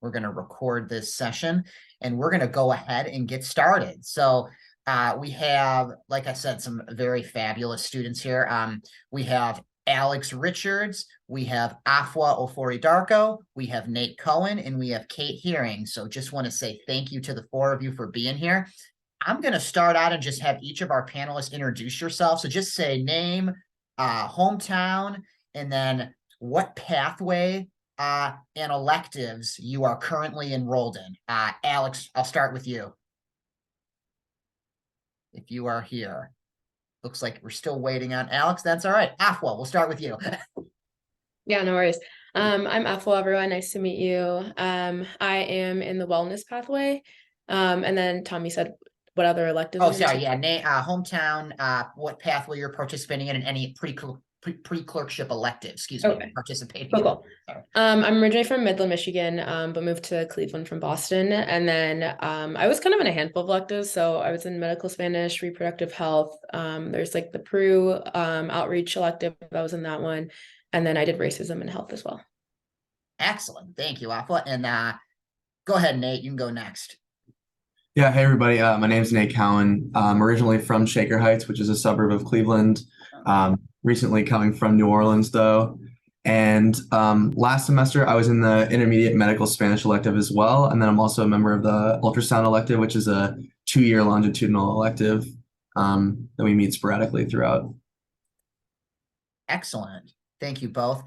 We're going to record this session and we're going to go ahead and get started. So we have, like I said, some very fabulous students here. We have Alex Richards, we have Afua Ofori-Darko, we have Nate Cohen, and we have Kate Hearing. So just want to say thank you to the four of you for being here. I'm going to start out and just have each of our panelists introduce yourself. So just say name, hometown, and then what pathway and electives you are currently enrolled in. Alex, I'll start with you. If you are here. Looks like we're still waiting on Alex. That's all right. Afua, we'll start with you. Yeah, no worries. I'm Afua, everyone. Nice to meet you. I am in the wellness pathway. And then Tommy said what other electives? Oh, sorry. Yeah. Hometown, what pathway you're participating in, and any pre-clerkship elective, excuse me, Okay. participating Cool, in. cool. I'm originally from Midland, Michigan, but moved to Cleveland from Boston. And then I was kind of in a handful of electives. So I was in medical Spanish, reproductive health. There's like the Peru outreach elective. I was in that one. And then I did racism and health as well. Excellent. Thank you, Afua. And go ahead, Nate. You can go next. Yeah, hey everybody. My name's Nate Cowan. I'm originally from Shaker Heights, which is a suburb of Cleveland. Recently coming from New Orleans, though. And last semester, I was in the intermediate medical Spanish elective as well. And then I'm also a member of the ultrasound elective, which is a 2-year longitudinal elective that we meet sporadically throughout. Excellent. Thank you both.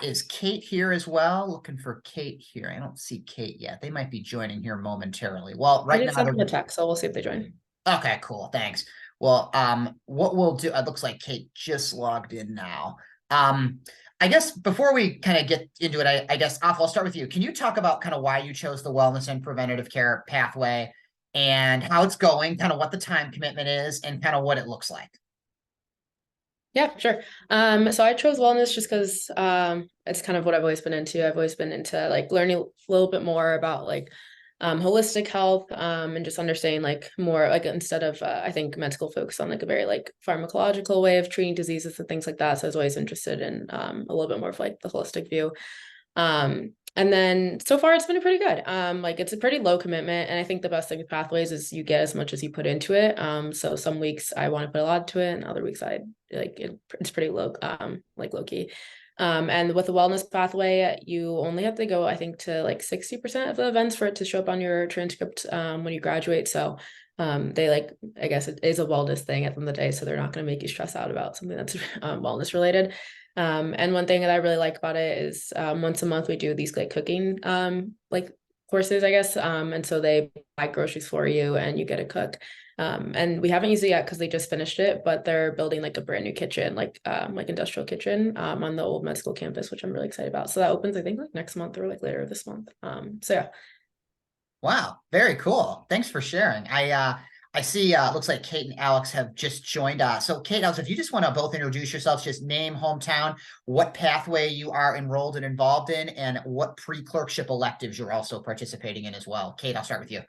Is Kate here as well? Looking for Kate here. I don't see Kate yet. They might be joining here momentarily. Well, right now they're the text, so we'll see if they join. Okay, cool. Thanks. Well, what we'll do, it looks like Kate just logged in now. I guess before we kind of get into it, I guess, I'll start with you. Can you talk about kind of why you chose the wellness and preventative care pathway and how it's going, kind of what the time commitment is and kind of what it looks like? Yeah, sure. So I chose wellness just because it's kind of what I've always been into. I've always been into like learning a little bit more about like holistic health and just understanding like more like instead of I think med school focus on like a very like pharmacological way of treating diseases and things like that. So I was always interested in a little bit more of like the holistic view. And then so far it's been pretty good. Like it's a pretty low commitment. And I think the best thing with pathways is you get as much as you put into it. So some weeks I want to put a lot to it and other weeks it's pretty low, like low key. And with the wellness pathway, you only have to go, I think, to like 60% of the events for it to show up on your transcript when you graduate. So they like, I guess it is a wellness thing at the end of the day. So they're not going to make you stress out about something that's wellness related. And one thing that I really like about it is once a month we do these like cooking like courses, I guess. And so they buy groceries for you and you get to cook. And we haven't used it yet because they just finished it, but they're building like a brand new kitchen, like industrial kitchen on the old med school campus, which I'm really excited about. So that opens, I think, like next month or like later this month. So yeah. Wow, very cool. Thanks for sharing. I see looks like Kate and Alex have just joined us. So Kate, Alex, if you just want to both introduce yourselves, just name, hometown, what pathway you are enrolled and involved in, and what pre-clerkship electives you're also participating in as well. Kate, I'll start with you.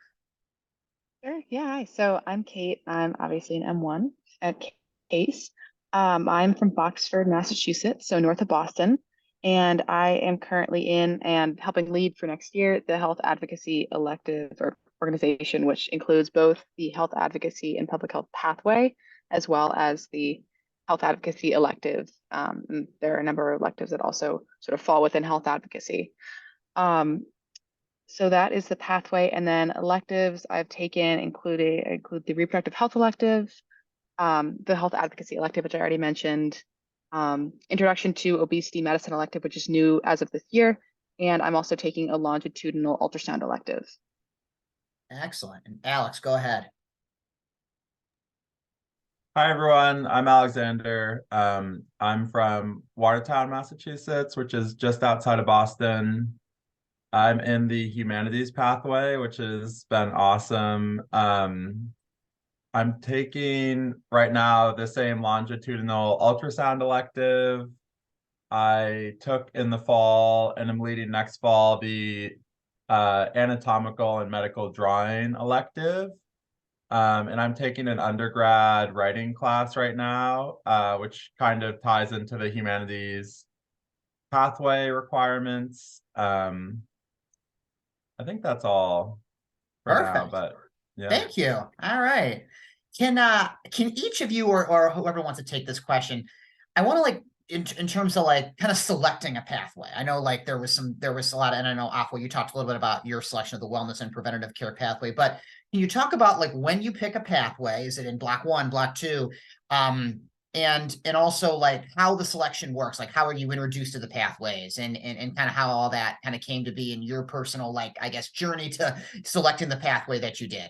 Sure. Yeah. Hi. So I'm Kate. I'm obviously an M1 at Case. I'm from Boxford, Massachusetts, so north of Boston. And I am currently in and helping lead for next year the health advocacy elective or organization, which includes both the health advocacy and public health pathway, as well as the health advocacy elective. And there are a number of electives that also sort of fall within health advocacy. So that is the pathway. And then electives I've taken include the reproductive health elective, the health advocacy elective, which I already mentioned, introduction to obesity medicine elective, which is new as of this year. And I'm also taking a longitudinal ultrasound elective. Excellent. And Alex, go ahead. Hi, everyone. I'm Alexander. I'm from Watertown, Massachusetts, which is just outside of Boston. I'm in the humanities pathway, which has been awesome. I'm taking right now the same longitudinal ultrasound elective I took in the fall, and I'm leading next fall the anatomical and medical drawing elective. And I'm taking an undergrad writing class right now, which kind of ties into the humanities pathway requirements. I think that's all for now, Perfect. but yeah. Thank you. All right. Can each of you or whoever wants to take this question, I want to like in terms of like kind of selecting a pathway. I know like there was a lot, and I know Aqua, you talked a little bit about your selection of the wellness and preventative care pathway, but can you talk about like when you pick a pathway, is it in block 1, block 2? And also like how the selection works, like how are you introduced to the pathways and kind of how all that kind of came to be in your personal, like, I guess, journey to selecting the pathway that you did.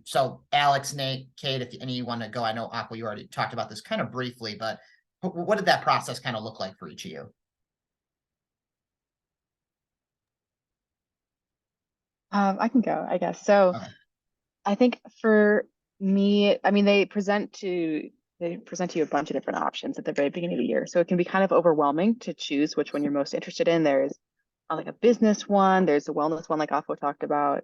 So Alex, Nate, Kate, if any of you want to go, I know Aqua, you already talked about this kind of briefly, but what did that process kind of look like for each of you? I can go, I guess. So Okay. I think for me, I mean, they present to you a bunch of different options at the very beginning of the year. So it can be kind of overwhelming to choose which one you're most interested in. There's like a business one, there's a wellness one, like Afo talked about.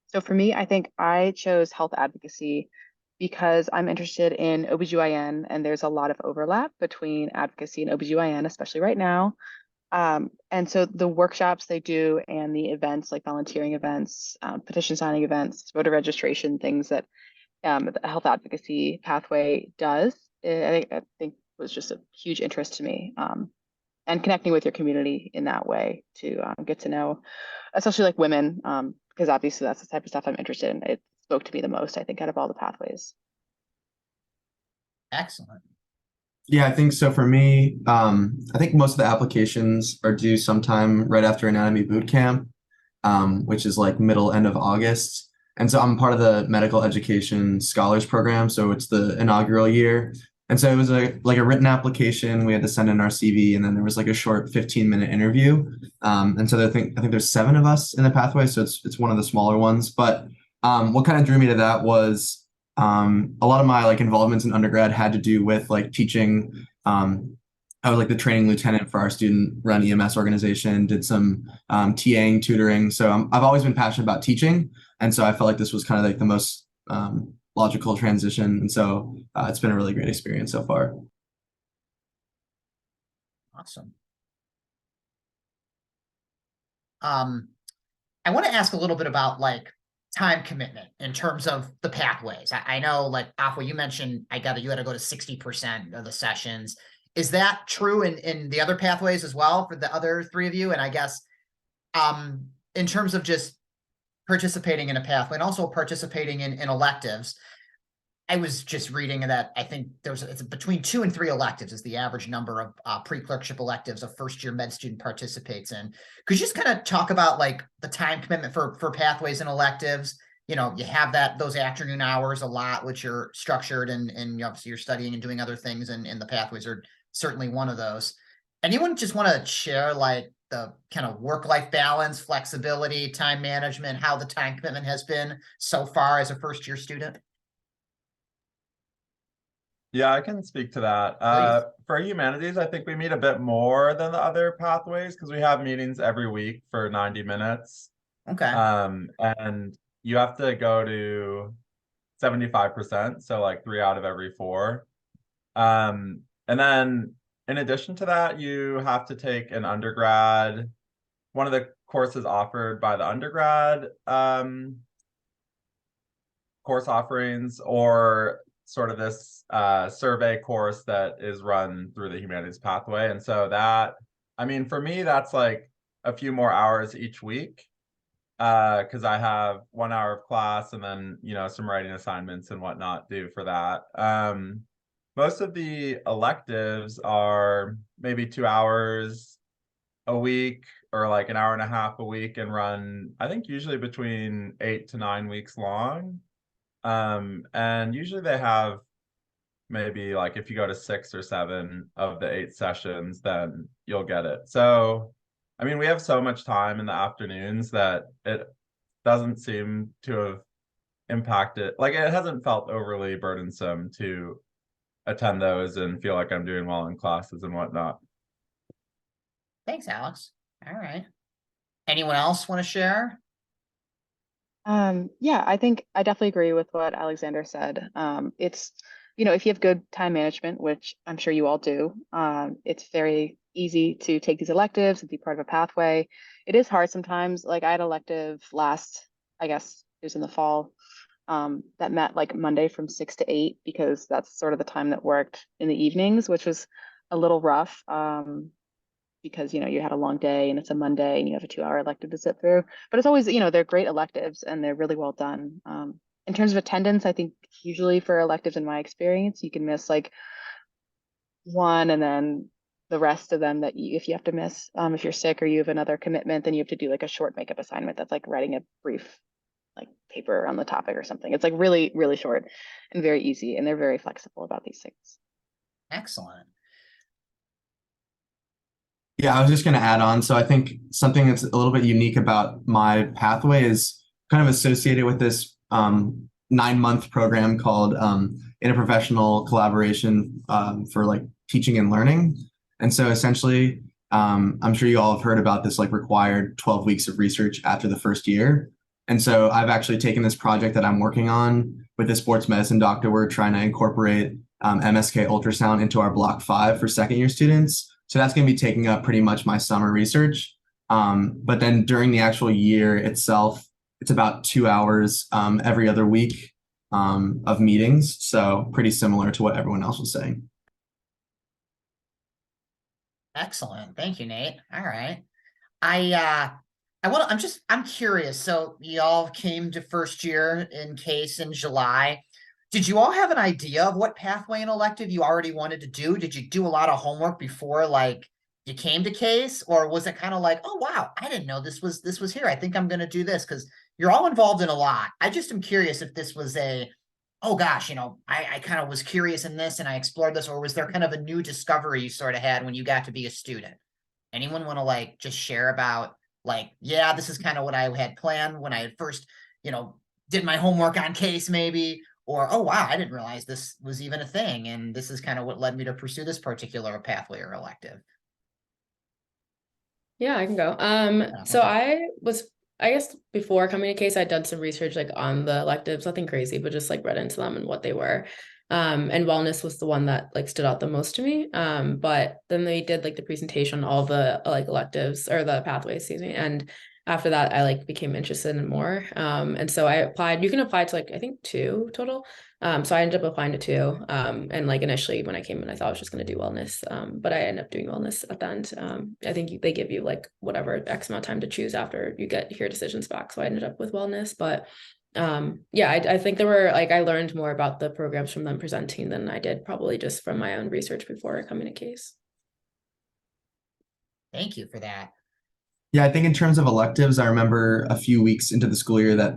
So for me, I think I chose health advocacy because I'm interested in OBGYN, and there's a lot of overlap between advocacy and OBGYN, especially right now. And so the workshops they do and the events like volunteering events, petition signing events, voter registration, things that the health advocacy pathway does, I think was just a huge interest to me. And connecting with your community in that way to get to know, especially like women, because obviously that's the type of stuff I'm interested in. It spoke to me the most, I think, out of all the pathways. Excellent. Yeah, I think so. For me, I think most of the applications are due sometime right after anatomy boot camp, which is like middle end of August. And so I'm part of the medical education scholars program. So it's the inaugural year. And so it was like a written application. We had to send in our CV, and then there was like a short 15-minute interview. And so I think there's 7 of us in the pathway, so it's one of the smaller ones. But what kind of drew me to that was a lot of my like involvements in undergrad had to do with like teaching. I was like the training lieutenant for our student run EMS organization, did some TAing, tutoring. So I've always been passionate about teaching. And so I felt like this was kind of like the most logical transition. And so it's been a really great experience so far. Awesome. I want to ask a little bit about like time commitment in terms of the pathways. I know like Afua, you mentioned you had to go to 60% of the sessions. Is that true in the other pathways as well for the other 3 of you? And I guess in terms of just participating in a pathway and also participating in electives, I was just reading that I think it's between 2 and 3 electives is the average number of pre-clerkship electives a first-year med student participates in. Could you just kind of talk about like the time commitment for pathways and electives? You know, you have those afternoon hours a lot, which are structured and obviously you're studying and doing other things, and the pathways are certainly one of those. Anyone just want to share like the kind of work-life balance, flexibility, time management, how the time commitment has been so far as a first-year student? Yeah, I can speak to that. Please. For humanities, I think we meet a bit more than the other pathways because we have meetings every week for 90 minutes. Okay. And you have to go to 75%, so like 3 out of every 4. And then in addition to that, you have to take an undergrad, one of the courses offered by the undergrad course offerings, or sort of this survey course that is run through the humanities pathway. And so that, I mean, for me, that's like a few more hours each week because I have 1 hour of class and then, some writing assignments and whatnot due for that. Most of the electives are maybe 2 hours a week or like an hour and a half a week and run, I think, usually between 8 to 9 weeks long. And usually they have maybe like if you go to 6 or 7 of the 8 sessions, then you'll get it. So, I mean, we have so much time in the afternoons that it doesn't seem to have impacted, like it hasn't felt overly burdensome to attend those and feel like I'm doing well in classes and whatnot. Thanks, Alex. All right. Anyone else want to share? Yeah, I think I definitely agree with what Alexander said. It's if you have good time management, which I'm sure you all do, it's very easy to take these electives and be part of a pathway. It is hard sometimes. Like I had elective last, I guess it was in the fall, that met like Monday from 6 to 8 because that's sort of the time that worked in the evenings, which was a little rough. Because you had a long day and it's a Monday and you have a 2-hour elective to sit through. But it's always, they're great electives and they're really well done. In terms of attendance, I think usually for electives in my experience, you can miss like one and then the rest of them if you have to miss, if you're sick or you have another commitment, then you have to do like a short makeup assignment that's like writing a brief like paper on the topic or something. It's like really, really short and very easy, and they're very flexible about these things. Excellent. Yeah, I was just going to add on. So I think something that's a little bit unique about my pathway is kind of associated with this 9-month program called Interprofessional Collaboration for like teaching and learning. And so essentially, I'm sure you all have heard about this like required 12 weeks of research after the first year. And so I've actually taken this project that I'm working on with the sports medicine doctor. We're trying to incorporate MSK ultrasound into our block 5 for second year students. So that's going to be taking up pretty much my summer research. But then during the actual year itself, it's about 2 hours every other week of meetings. So pretty similar to what everyone else was saying. Excellent. Thank you, Nate. All right. I'm curious. So you all came to first year in case in July. Did you all have an idea of what pathway and elective you already wanted to do? Did you do a lot of homework before like you came to case, or was it kind of like, oh wow, I didn't know this was here. I think I'm gonna do this because you're all involved in a lot. I just am curious if this was oh gosh, I kind of was curious in this and I explored this, or was there kind of a new discovery you sort of had when you got to be a student? Anyone want to like just share about like, yeah, this is kind of what I had planned when I had first, did my homework on case maybe, or, oh, wow, I didn't realize this was even a thing. And this is kind of what led me to pursue this particular pathway or elective. Yeah, I can go. So I guess before coming to case, I'd done some research like on the electives, nothing crazy, but just like read into them and what they were. And wellness was the one that like stood out the most to me. But then they did like the presentation, all the like electives or the pathways, excuse me. And after that, I like became interested in more. And so I applied. You can apply to like I think 2 total. So I ended up applying to 2. And like initially when I came in, I thought I was just going to do wellness. But I ended up doing wellness at the end. I think they give you like whatever X amount of time to choose after you get your decisions back. So I ended up with wellness. But yeah, I think there were like I learned more about the programs from them presenting than I did probably just from my own research before coming to case. Thank you for that. Yeah, I think in terms of electives, I remember a few weeks into the school year that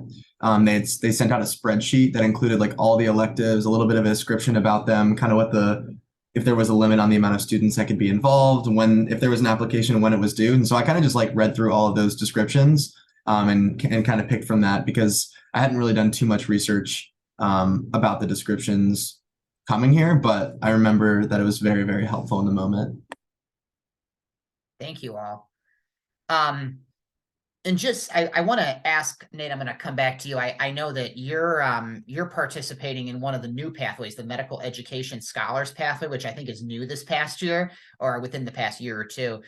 they sent out a spreadsheet that included like all the electives, a little bit of a description about them, kind of if there was a limit on the amount of students that could be involved, if there was an application, when it was due. And so I kind of just like read through all of those descriptions and kind of picked from that because I hadn't really done too much research about the descriptions coming here, but I remember that it was very, very helpful in the moment. Thank you all. And just I want to ask Nate, I'm going to come back to you. I know that you're participating in one of the new pathways, the medical education scholars pathway, which I think is new this past year or within the past year or two.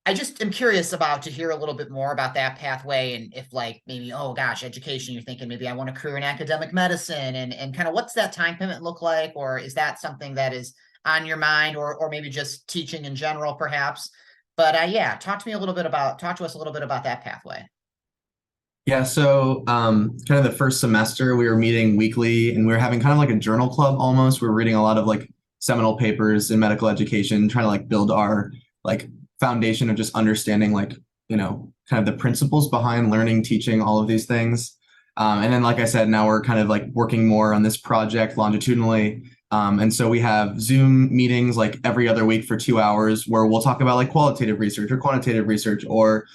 I just am curious to hear a little bit more about that pathway and if like maybe, oh gosh, education, you're thinking maybe I want a career in academic medicine and kind of what's that time commitment look like? Or is that something that is on your mind or maybe just teaching in general, perhaps? But yeah, talk to us a little bit about that pathway. Yeah, so kind of the first semester we were meeting weekly and we were having kind of like a journal club almost. We were reading a lot of like seminal papers in medical education, trying to like build our like foundation of just understanding like, kind of the principles behind learning, teaching, all of these things. And then, like I said, now we're kind of like working more on this project longitudinally. And so we have Zoom meetings like every other week for 2 hours where we'll talk about like qualitative research or quantitative research or,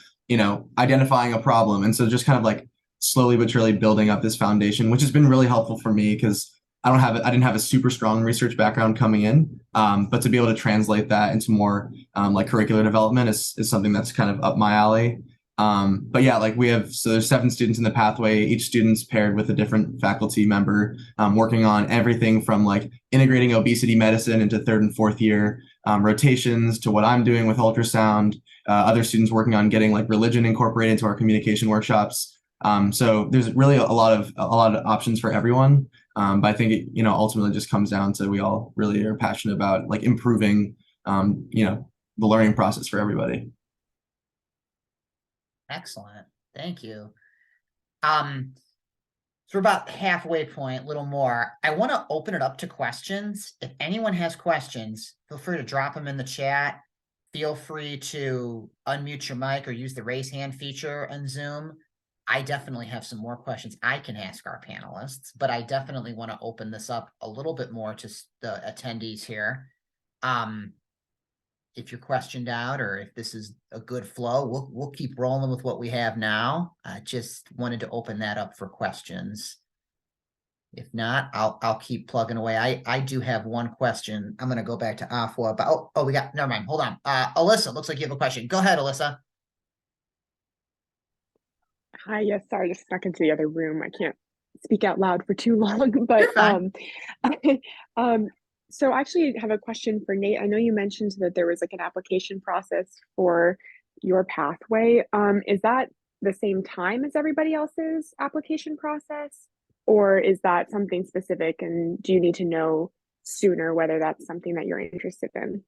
identifying a problem. And so just kind of like slowly but surely building up this foundation, which has been really helpful for me because I didn't have a super strong research background coming in. But to be able to translate that into more like curricular development is something that's kind of up my alley. But yeah, like so there's 7 students in the pathway. Each student's paired with a different faculty member, working on everything from like integrating obesity medicine into 3rd and 4th year rotations to what I'm doing with ultrasound. Other students working on getting like religion incorporated into our communication workshops. So there's really a lot of options for everyone. But I think it, ultimately just comes down to we all really are passionate about like improving, the learning process for everybody. Excellent. Thank you. So we're about halfway point, a little more. I want to open it up to questions. If anyone has questions, feel free to drop them in the chat. Feel free to unmute your mic or use the raise hand feature in Zoom. I definitely have some more questions I can ask our panelists, but I definitely want to open this up a little bit more to the attendees here. If you're questioned out or if this is a good flow, we'll keep rolling with what we have now. I just wanted to open that up for questions. If not, I'll keep plugging away. I do have one question. I'm gonna go back to Afua, but we got, never mind. Hold on. Alyssa, looks like you have a question. Go ahead, Alyssa. Hi, yes, sorry, just stuck into the other room. I can't speak out loud for too long, but You're fine. so I actually have a question for Nate. I know you mentioned that there was like an application process for your pathway. Is that the same time as everybody else's application process, or is that something specific? And do you need to know sooner whether that's something that you're interested in?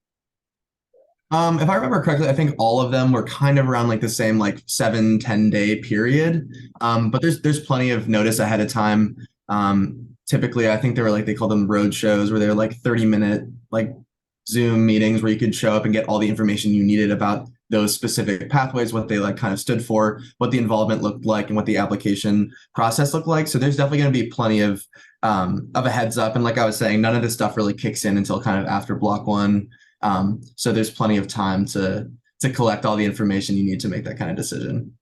If I remember correctly, I think all of them were kind of around like the same like 7-10 day period. But there's plenty of notice ahead of time. Typically, I think they were like they call them road shows where they're like 30-minute like Zoom meetings where you could show up and get all the information you needed about those specific pathways, what they like kind of stood for, what the involvement looked like, and what the application process looked like. So there's definitely going to be plenty of a heads up. And like I was saying, none of this stuff really kicks in until kind of after block 1. So there's plenty of time to collect all the information you need to make that kind of decision.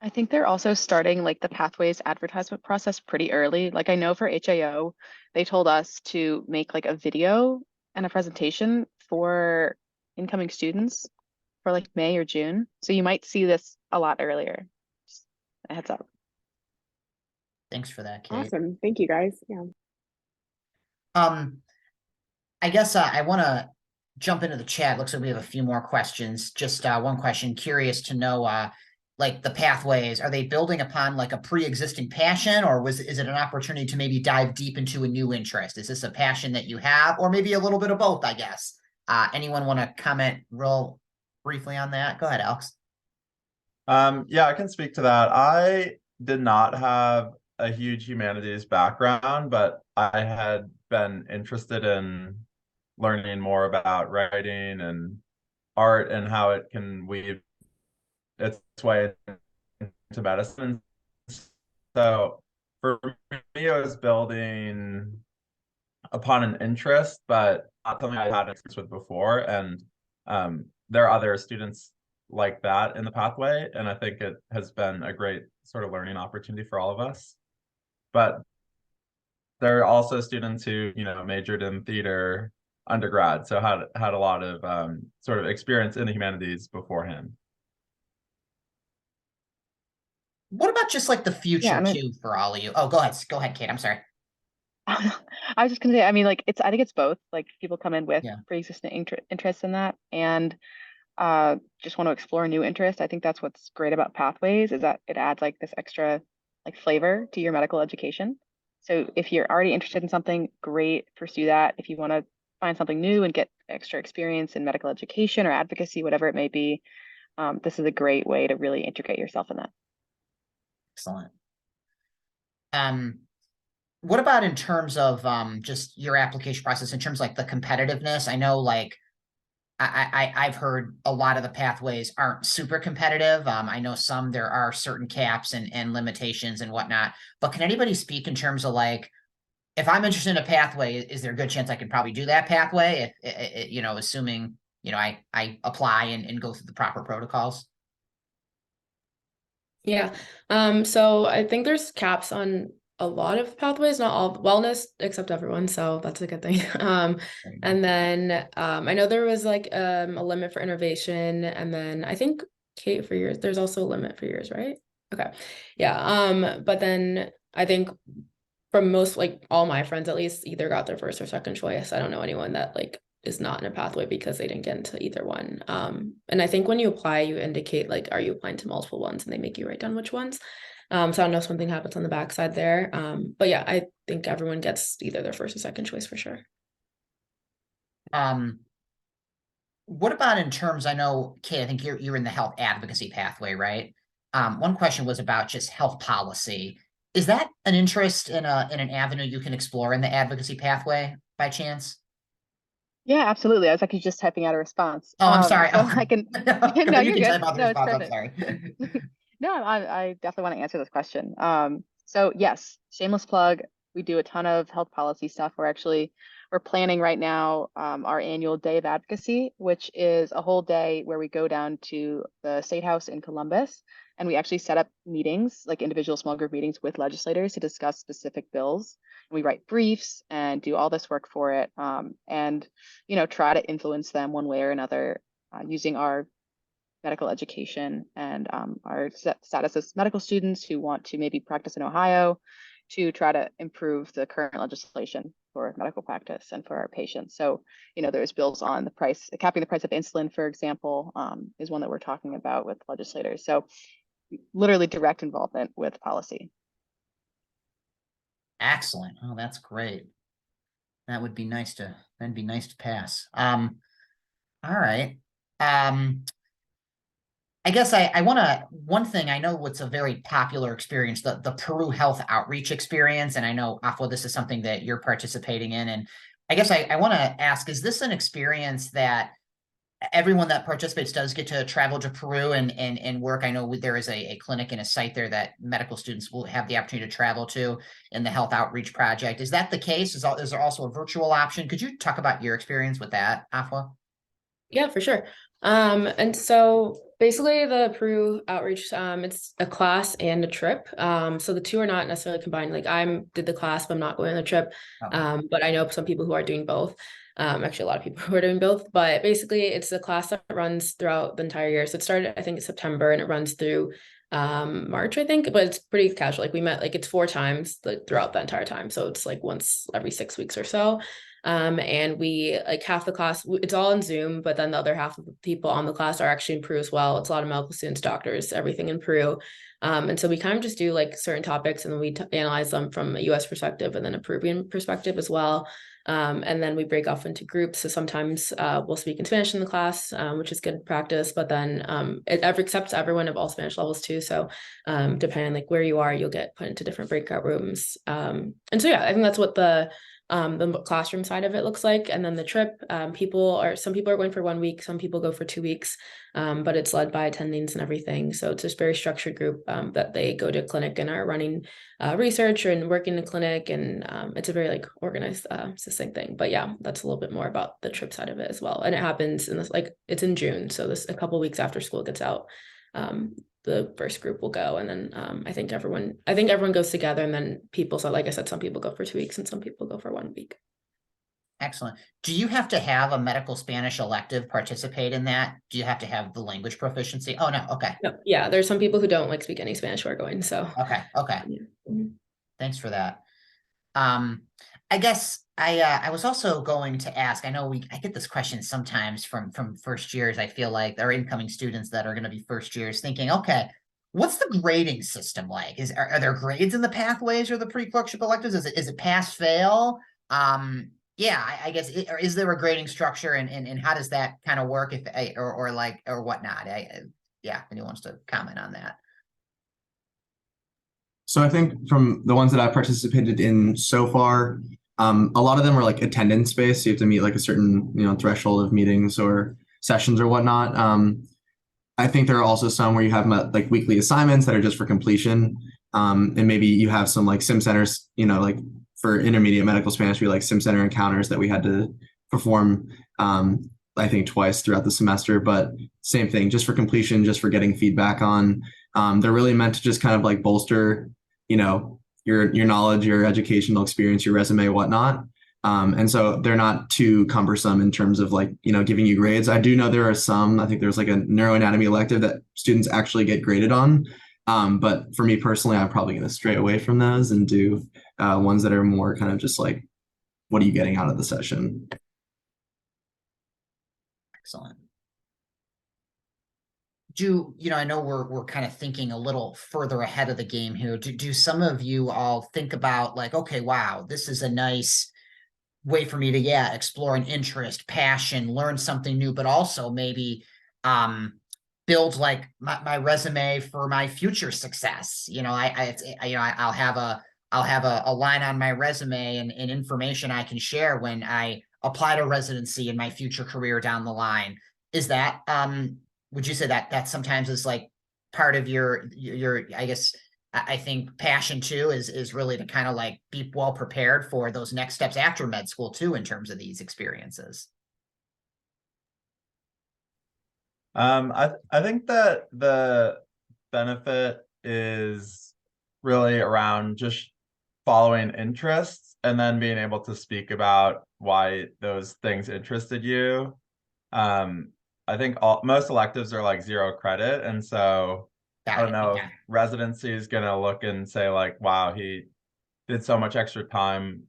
I think they're also starting like the pathways advertisement process pretty early. Like I know for HAO, they told us to make like a video and a presentation for incoming students for like May or June. So you might see this a lot earlier. Just a heads up. Thanks for that, Kate. Awesome. Thank you guys. Yeah. I guess I want to jump into the chat. Looks like we have a few more questions. Just one question. Curious to know, like the pathways, are they building upon like a pre-existing passion, or is it an opportunity to maybe dive deep into a new interest? Is this a passion that you have, or maybe a little bit of both, I guess? Anyone want to comment real briefly on that? Go ahead, Alex. Yeah, I can speak to that. I did not have a huge humanities background, but I had been interested in learning more about writing and art and how it can weave its way into medicine. So for me, it was building upon an interest, but not something I had experience with before. And there are other students like that in the pathway, and I think it has been a great sort of learning opportunity for all of us. But there are also students who, majored in theater undergrad, so had a lot of sort of experience in the humanities beforehand. What about just like the future Yeah, too for all of you? Oh, go ahead, Kate. I'm sorry. I was just gonna say, I mean, like I think it's both. Like people come in with Yeah. pre-existing interest in that, and just want to explore a new interest. I think that's what's great about pathways is that it adds like this extra like flavor to your medical education. So if you're already interested in something, great, pursue that. If you want to find something new and get extra experience in medical education or advocacy, whatever it may be, this is a great way to really integrate yourself in that. Excellent. What about in terms of just your application process, in terms of like the competitiveness? I know like I've heard a lot of the pathways aren't super competitive. I know there are certain caps and limitations and whatnot, but can anybody speak in terms of like, if I'm interested in a pathway, is there a good chance I could probably do that pathway if assuming, I apply and go through the proper protocols? Yeah. So I think there's caps on a lot of pathways, not all wellness, except everyone. So that's a good thing. And then I know there was like a limit for innovation, and then I think Kate, for yours, there's also a limit for yours, right? Okay. Yeah. But then I think from most, like all my friends at least, either got their first or second choice. I don't know anyone that like is not in a pathway because they didn't get into either one. And I think when you apply, you indicate like, are you applying to multiple ones, and they make you write down which ones. So I don't know if something happens on the backside there. But yeah, I think everyone gets either their first or second choice for sure. What about in terms, I know, Kate, I think you're in the health advocacy pathway, right? One question was about just health policy. Is that an interest in an avenue you can explore in the advocacy pathway by chance? Yeah, absolutely. I was actually just typing out a response. Oh, I'm sorry. So I can, no, You you're can good. type out the No, it's response. I'm perfect. sorry. No, I definitely want to answer this question. So yes, shameless plug. We do a ton of health policy stuff. We're planning right now our annual Day of Advocacy, which is a whole day where we go down to the State House in Columbus, and we actually set up meetings, like individual small group meetings with legislators to discuss specific bills. And we write briefs and do all this work for it, and try to influence them one way or another using our medical education and our status as medical students who want to maybe practice in Ohio to try to improve the current legislation for medical practice and for our patients. So, there's bills on the price, capping the price of insulin, for example, is one that we're talking about with legislators. So literally direct involvement with policy. Excellent. Oh, that's great. That'd be nice to pass. All right. I guess I want to, one thing I know what's a very popular experience, the Peru Health Outreach experience. And I know, Afua, this is something that you're participating in. And I guess I want to ask, is this an experience that everyone that participates does get to travel to Peru and work? I know there is a clinic and a site there that medical students will have the opportunity to travel to in the Health Outreach Project. Is that the case? Is there also a virtual option? Could you talk about your experience with that, Afua? Yeah, for sure. And so basically the Peru outreach, it's a class and a trip. So the two are not necessarily combined. Like did the class, but I'm not going on the trip. Oh. But I know some people who are doing both. Actually a lot of people who are doing both, but basically it's a class that runs throughout the entire year. So it started, I think, in September, and it runs through March, I think, but it's pretty casual. Like we met, like it's 4 times throughout the entire time. So it's like once every 6 weeks or so. And we like half the class, it's all in Zoom, but then the other half of the people on the class are actually in Peru as well. It's a lot of medical students, doctors, everything in Peru. And so we kind of just do like certain topics, and then we analyze them from a US perspective and then a Peruvian perspective as well. And then we break off into groups. So sometimes we'll speak in Spanish in the class, which is good practice, but then it accepts everyone of all Spanish levels too. So depending on like where you are, you'll get put into different breakout rooms. And so, yeah, I think that's what the classroom side of it looks like. And then the trip, some people are going for 1 week, some people go for 2 weeks, but it's led by attendings and everything. So it's just very structured group that they go to clinic and are running research and working in the clinic. And it's a very like organized, succinct thing. But yeah, that's a little bit more about the trip side of it as well. And it happens in this, like it's in June. So this a couple weeks after school gets out. The first group will go, and then I think everyone goes together, and then people, so like I said, some people go for 2 weeks and some people go for 1 week. Excellent. Do you have to have a medical Spanish elective participate in that? Do you have to have the language proficiency? Oh, no. Okay. No, yeah, there's some people who don't like speak any Spanish who are going, so Okay. yeah. Mhm. Thanks for that. I guess I was also going to ask, I know I get this question sometimes from first years. I feel like there are incoming students that are going to be first years thinking, okay, what's the grading system like? Are there grades in the pathways or the pre-clerkship electives? Is it pass fail? Yeah, I guess, or is there a grading structure, and how does that kind of work or whatnot? Yeah, anyone wants to comment on that? So I think from the ones that I've participated in so far, a lot of them are like attendance based. So you have to meet like a certain, threshold of meetings or sessions or whatnot. I think there are also some where you have like weekly assignments that are just for completion. And maybe you have some like sim centers, like for intermediate medical Spanish, we like sim center encounters that we had to perform, I think twice throughout the semester, but same thing, just for completion, just for getting feedback on. They're really meant to just kind of like bolster, your knowledge, your educational experience, your resume, whatnot. And so they're not too cumbersome in terms of like, giving you grades. I do know there are some, I think there's like a neuroanatomy elective that students actually get graded on. But for me personally, I'm probably going to stray away from those and do ones that are more kind of just like, what are you getting out of the session? Excellent. I know we're kind of thinking a little further ahead of the game here. Do some of you all think about like, okay, wow, this is a nice way for me to, explore an interest, passion, learn something new, but also maybe build like my resume for my future success. I'll have a line on my resume and information I can share when I apply to residency in my future career down the line. Is that would you say that sometimes is like part of your I guess I think passion too is really to kind of like be well prepared for those next steps after med school too, in terms of these experiences. I think that the benefit is really around just following interests and then being able to speak about why those things interested you. I think most electives are like 0 credit, and so I don't know if residency is gonna look and say like, wow, he did so much extra time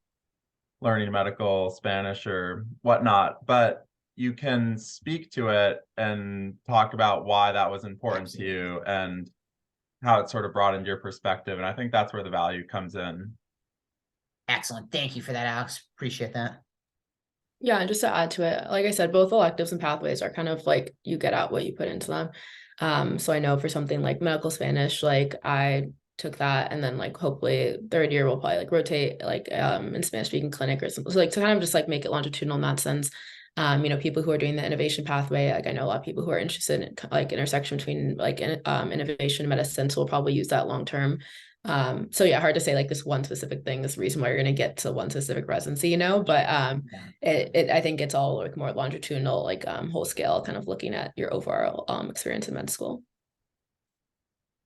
learning medical Spanish or whatnot, but you can speak to it and talk about why that was important to you and how it sort of broadened your perspective. And I think that's where the value comes in. Excellent. Thank you for that, Alex. Appreciate that. Yeah, and just to add to it, like I said, both electives and pathways are kind of like you get out what you put into them. So I know for something like medical Spanish, like I took that and then like hopefully third year we'll probably like rotate like in Spanish speaking clinic or something. So like to kind of just like make it longitudinal in that sense. People who are doing the innovation pathway, like I know a lot of people who are interested in like intersection between like innovation and medicine, so we'll probably use that long term. So yeah, hard to say like this one specific thing is the reason why you're going to get to one specific residency, but I think it's all like more longitudinal, like whole scale, kind of looking at your overall experience in med school.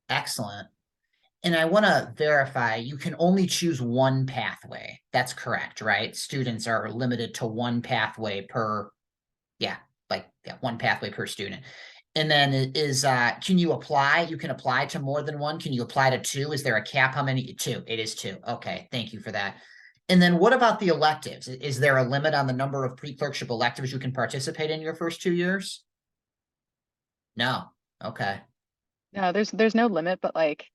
Excellent. And I want to verify, you can only choose one pathway. That's correct, right? Students are limited to one pathway per, one pathway per student. And then can you apply? You can apply to more than one. Can you apply to 2? Is there a cap? How many? 2. It is 2. Okay. Thank you for that. And then what about the electives? Is there a limit on the number of pre-clerkship electives you can participate in your first 2 years? No. Okay. No, there's no limit, but like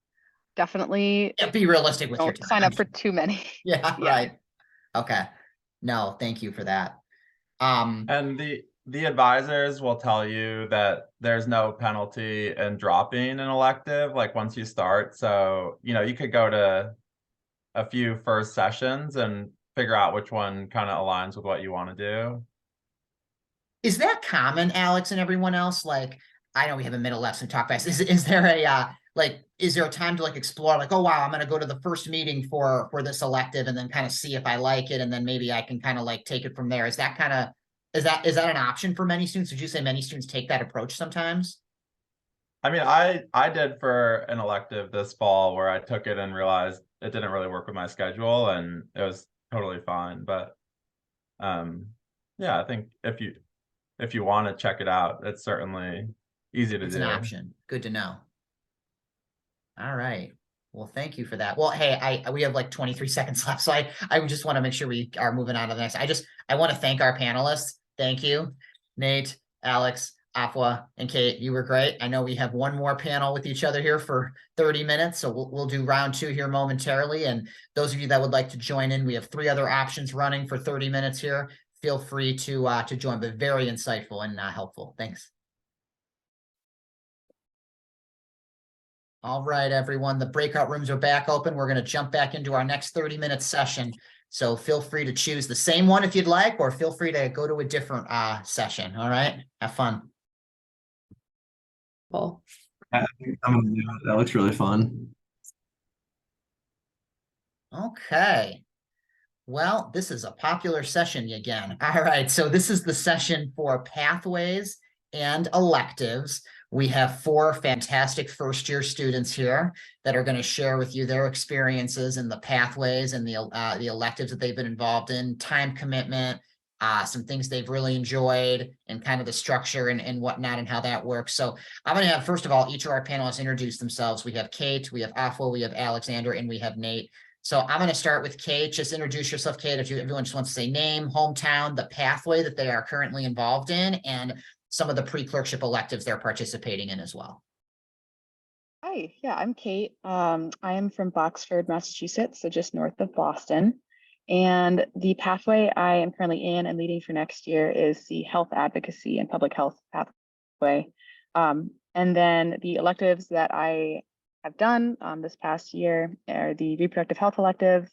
definitely Be realistic with your don't time. sign up for too many. Yeah, Yeah. right. Okay. No, thank you for that. And the advisors will tell you that there's no penalty in dropping an elective, like once you start. So, you could go to a few first sessions and figure out which one kind of aligns with what you want to do. Is that common, Alex, and everyone else? Like, I know we have a middle lesson talk fast. Is there a time to like explore like, oh wow, I'm gonna go to the first meeting for this elective and then kind of see if I like it, and then maybe I can kind of like take it from there. Is that an option for many students? Would you say many students take that approach sometimes? I mean, I did for an elective this fall where I took it and realized it didn't really work with my schedule, and it was totally fine. But I think if you want to check it out, it's certainly easy to do. It's an option. Good to know. All right. Well, thank you for that. Well, hey, we have like 23 seconds left, so I just want to make sure we are moving on to the next. I want to thank our panelists. Thank you, Nate, Alex, Afua, and Kate. You were great. I know we have one more panel with each other here for 30 minutes, so we'll do round 2 here momentarily. And those of you that would like to join in, we have 3 other options running for 30 minutes here. Feel free to join, but very insightful and helpful. Thanks. All right, everyone, the breakout rooms are back open. We're going to jump back into our next 30-minute session. So feel free to choose the same one if you'd like, or feel free to go to a different session. All right, have fun. Well, I'm gonna do it. That looks really fun. Okay. Well, this is a popular session again. All right, so this is the session for pathways and electives. We have 4 fantastic first-year students here that are going to share with you their experiences and the pathways and the electives that they've been involved in, time commitment, some things they've really enjoyed, and kind of the structure and whatnot and how that works. So I'm going to have, first of all, each of our panelists introduce themselves. We have Kate, we have Afua, we have Alexander, and we have Nate. So I'm going to start with Kate. Just introduce yourself, Kate. If everyone just wants to say name, hometown, the pathway that they are currently involved in, and some of the pre-clerkship electives they're participating in as well. Hi, yeah, I'm Kate. I am from Boxford, Massachusetts, so just north of Boston. And the pathway I am currently in and leading for next year is the health advocacy and public health pathway. And then the electives that I have done this past year are the reproductive health elective,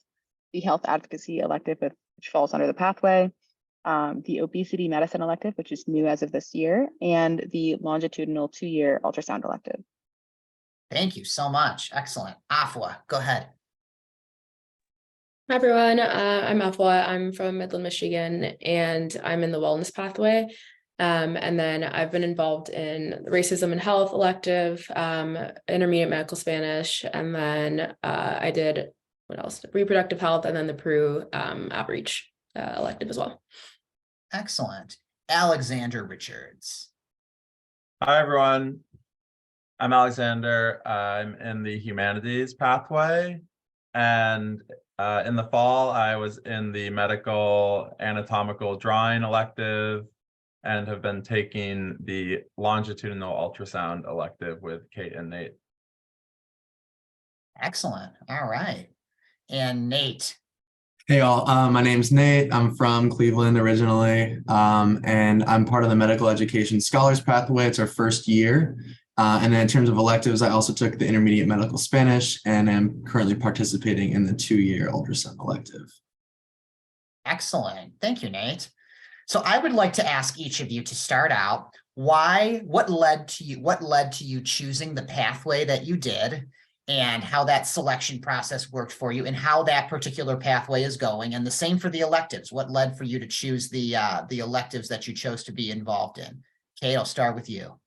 the health advocacy elective, which falls under the pathway, the obesity medicine elective, which is new as of this year, and the longitudinal 2-year ultrasound elective. Thank you so much. Excellent. Afua, go ahead. Hi everyone, I'm Afua. I'm from Midland, Michigan, and I'm in the wellness pathway. And then I've been involved in racism and health elective, intermediate medical Spanish, and then I did, what else? Reproductive health, and then the Peru outreach elective as well. Excellent. Alexander Richards. Hi, everyone. I'm Alexander. I'm in the humanities pathway. And in the fall, I was in the medical anatomical drawing elective and have been taking the longitudinal ultrasound elective with Kate and Nate. Excellent. All right. And Nate. Hey all, my name's Nate. I'm from Cleveland originally, and I'm part of the medical education scholars pathway. It's our first year. And then in terms of electives, I also took the intermediate medical Spanish and am currently participating in the 2-year ultrasound elective. Excellent. Thank you, Nate. So I would like to ask each of you to start out, what led to you choosing the pathway that you did, and how that selection process worked for you, and how that particular pathway is going, and the same for the electives. What led for you to choose the electives that you chose to be involved in? Kate, I'll start with you.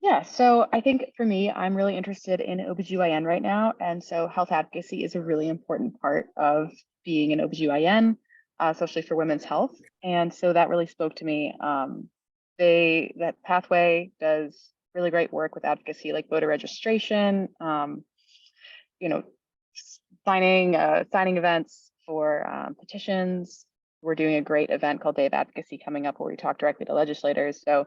Yeah, so I think for me, I'm really interested in OBGYN right now. And so health advocacy is a really important part of being an OBGYN, especially for women's health. And so that really spoke to me. That pathway does really great work with advocacy, like voter registration, signing events for petitions. We're doing a great event called Day of Advocacy coming up where we talk directly to legislators. So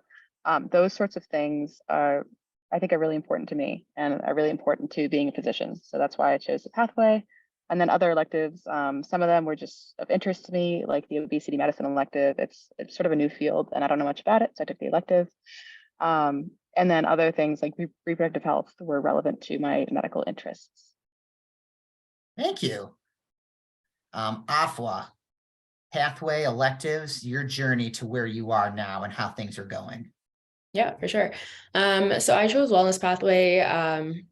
those sorts of things are, I think, are really important to me and are really important to being a physician. So that's why I chose the pathway. And then other electives, some of them were just of interest to me, like the obesity medicine elective. It's sort of a new field and I don't know much about it, so I took the elective. And then other things like reproductive health were relevant to my medical interests. Thank you. Afua, pathway, electives, your journey to where you are now and how things are going. Yeah, for sure. So I chose wellness pathway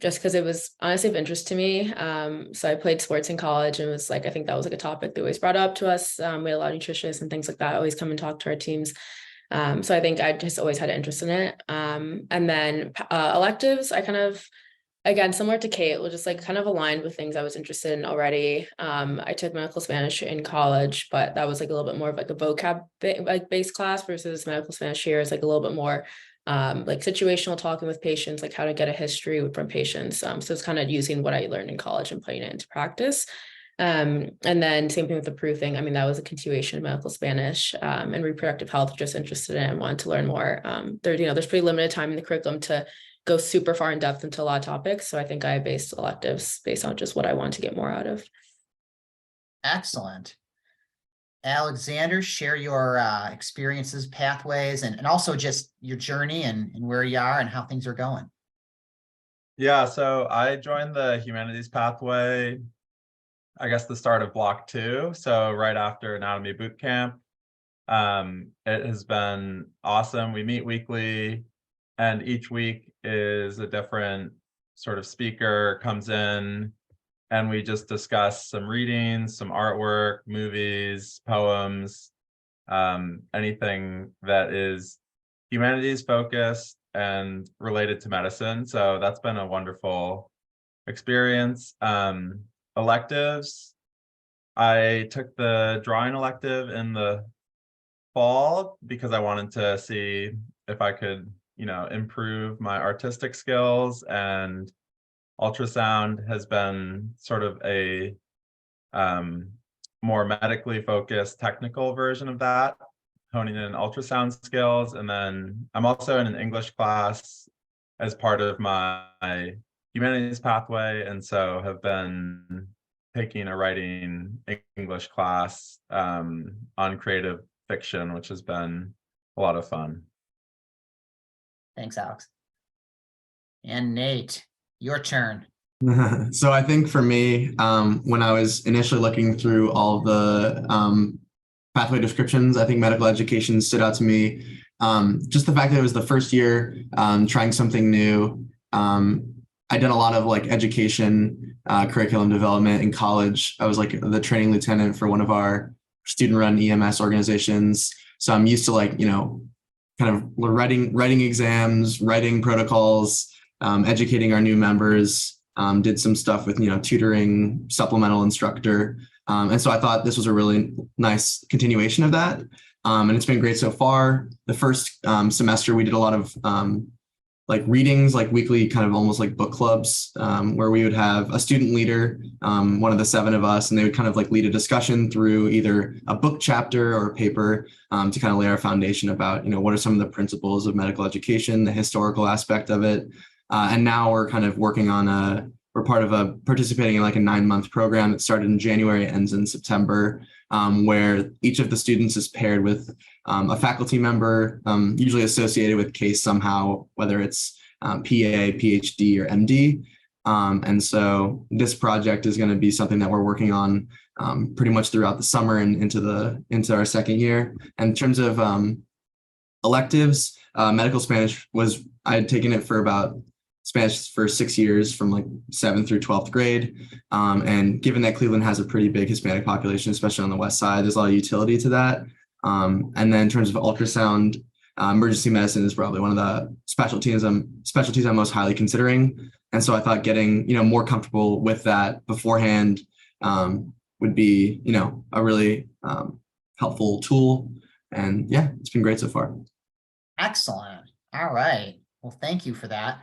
just because it was honestly of interest to me. So I played sports in college and was like, I think that was like a topic they always brought up to us. We had a lot of nutritionists and things like that always come and talk to our teams. So I think I just always had an interest in it. And then electives, I kind of, again, similar to Kate, was just like kind of aligned with things I was interested in already. I took medical Spanish in college, but that was like a little bit more of like a vocab based class versus medical Spanish here is like a little bit more like situational talking with patients, like how to get a history from patients. So it's kind of using what I learned in college and putting it into practice. And then same thing with the Peru thing. I mean, that was a continuation of medical Spanish and reproductive health, just interested in and wanted to learn more. There's pretty limited time in the curriculum to go super far in depth into a lot of topics. So I think I based electives based on just what I want to get more out of. Excellent. Alexander, share your experiences, pathways, and also just your journey and where you are and how things are going. Yeah, so I joined the humanities pathway, I guess the start of block 2. So right after anatomy boot camp. It has been awesome. We meet weekly and each week is a different sort of speaker comes in and we just discuss some readings, some artwork, movies, poems, anything that is humanities focused and related to medicine. So that's been a wonderful experience. Electives, I took the drawing elective in the fall because I wanted to see if I could, improve my artistic skills, and ultrasound has been sort of a more medically focused technical version of that, honing in ultrasound skills. And then I'm also in an English class as part of my humanities pathway, and so have been taking a writing English class on creative fiction, which has been a lot of fun. Thanks, Alex. And Nate, your turn. So I think for me, when I was initially looking through all of the pathway descriptions, I think medical education stood out to me. Just the fact that it was the first year trying something new. I did a lot of like education, curriculum development in college. I was like the training lieutenant for one of our student-run EMS organizations. So I'm used to like, kind of writing exams, writing protocols, educating our new members. Did some stuff with, tutoring, supplemental instructor. And so I thought this was a really nice continuation of that. And it's been great so far. The first semester, we did a lot of like readings, like weekly kind of almost like book clubs, where we would have a student leader, one of the 7 of us, and they would kind of like lead a discussion through either a book chapter or a paper to kind of lay our foundation about, what are some of the principles of medical education, the historical aspect of it. And now we're kind of working on we're part of participating in like a 9-month program that started in January, ends in September, where each of the students is paired with a faculty member, usually associated with case somehow, whether it's PA, PhD, or MD. And so this project is going to be something that we're working on pretty much throughout the summer and into our second year. And in terms of electives, medical Spanish I had taken it for about Spanish for 6 years from like 7th through 12th grade. And given that Cleveland has a pretty big Hispanic population, especially on the west side, there's a lot of utility to that. And then in terms of ultrasound, emergency medicine is probably one of the specialties I'm most highly considering. And so I thought getting, more comfortable with that beforehand would be, a really helpful tool. And yeah, it's been great so far. Excellent. All right. Well, thank you for that.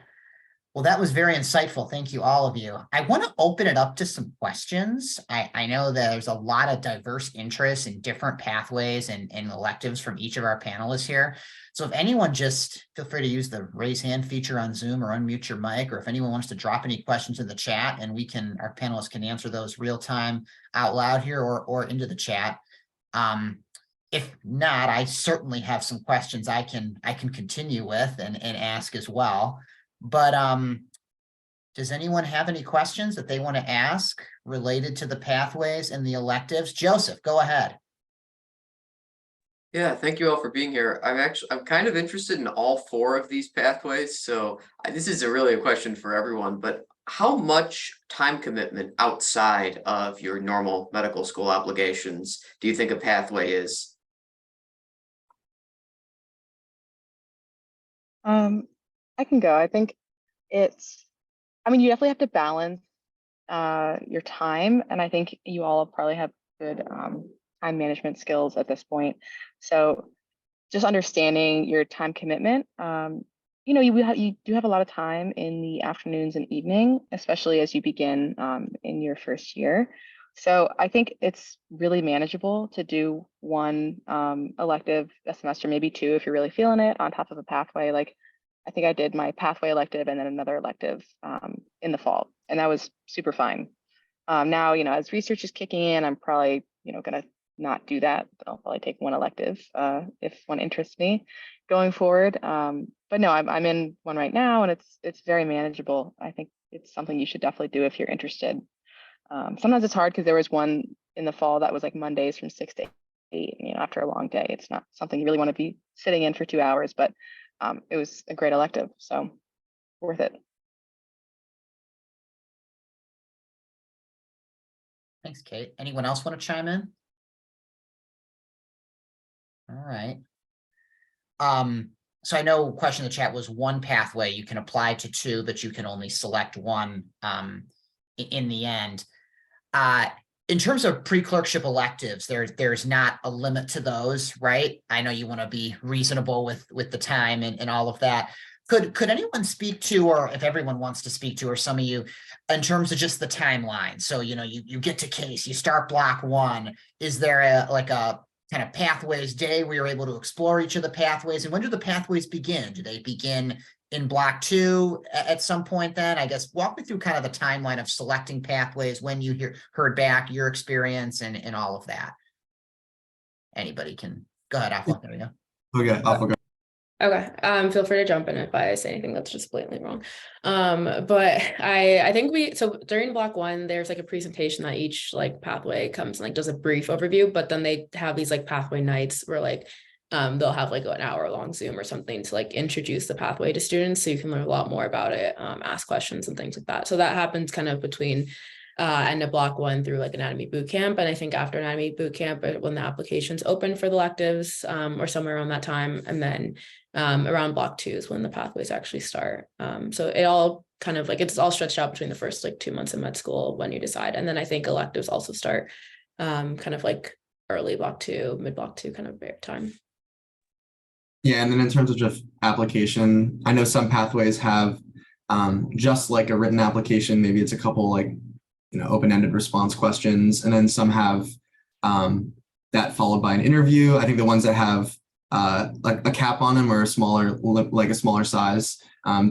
Well, that was very insightful. Thank you, all of you. I want to open it up to some questions. I know there's a lot of diverse interests in different pathways and electives from each of our panelists here. So if anyone, just feel free to use the raise hand feature on Zoom or unmute your mic, or if anyone wants to drop any questions in the chat, and our panelists can answer those real time out loud here or into the chat. If not, I certainly have some questions I can continue with and ask as well. But does anyone have any questions that they want to ask related to the pathways and the electives? Joseph, go ahead. Yeah, thank you all for being here. I'm kind of interested in all 4 of these pathways. So this is really a question for everyone, but how much time commitment outside of your normal medical school obligations do you think a pathway is? I can go. I think you definitely have to balance your time, and I think you all probably have good time management skills at this point. So just understanding your time commitment. You do have a lot of time in the afternoons and evening, especially as you begin in your first year. So I think it's really manageable to do 1 elective a semester, maybe 2 if you're really feeling it, on top of a pathway. Like I think I did my pathway elective and then another elective in the fall, and that was super fine. Now, as research is kicking in, I'm probably, gonna not do that. I'll probably take 1 elective if one interests me going forward. But no, I'm in one right now, and it's very manageable. I think it's something you should definitely do if you're interested. Sometimes it's hard because there was one in the fall that was like Mondays from 6 to 8. After a long day, it's not something you really want to be sitting in for 2 hours, but it was a great elective, so worth it. Thanks, Kate. Anyone else want to chime in? All right. so I know question in the chat was one pathway. You can apply to two, but you can only select one in the end. In terms of pre-clerkship electives, there's not a limit to those, right? I know you want to be reasonable with the time and all of that. Could anyone speak to, or if everyone wants to speak to, or some of you, in terms of just the timeline? So, you know, you get to case, you start block one. Is there a kind of pathways day where you're able to explore each of the pathways? And when do the pathways begin? Do they begin in block two at some point then? I guess walk me through kind of the timeline of selecting pathways, when you heard back your experience and all of that. Anybody can go ahead. There we go. Okay, off we go. Okay. Feel free to jump in if I say anything that's just blatantly wrong. But I think so during block one, there's like a presentation that each like pathway comes and like does a brief overview, but then they have these like pathway nights where like they'll have like an hour-long Zoom or something to like introduce the pathway to students, so you can learn a lot more about it, ask questions and things like that. So that happens kind of between end of block one through like anatomy boot camp. And I think after anatomy boot camp, when the applications open for the electives, or somewhere around that time, and then around block two is when the pathways actually start. So it all kind of like, it's all stretched out between the first like 2 months of med school when you decide. And then I think electives also start kind of like early block two, mid block two kind of time. Yeah, and then in terms of just application, I know some pathways have just like a written application. Maybe it's a couple like, you know, open-ended response questions, and then some have that followed by an interview. I think the ones that have like a cap on them or a smaller size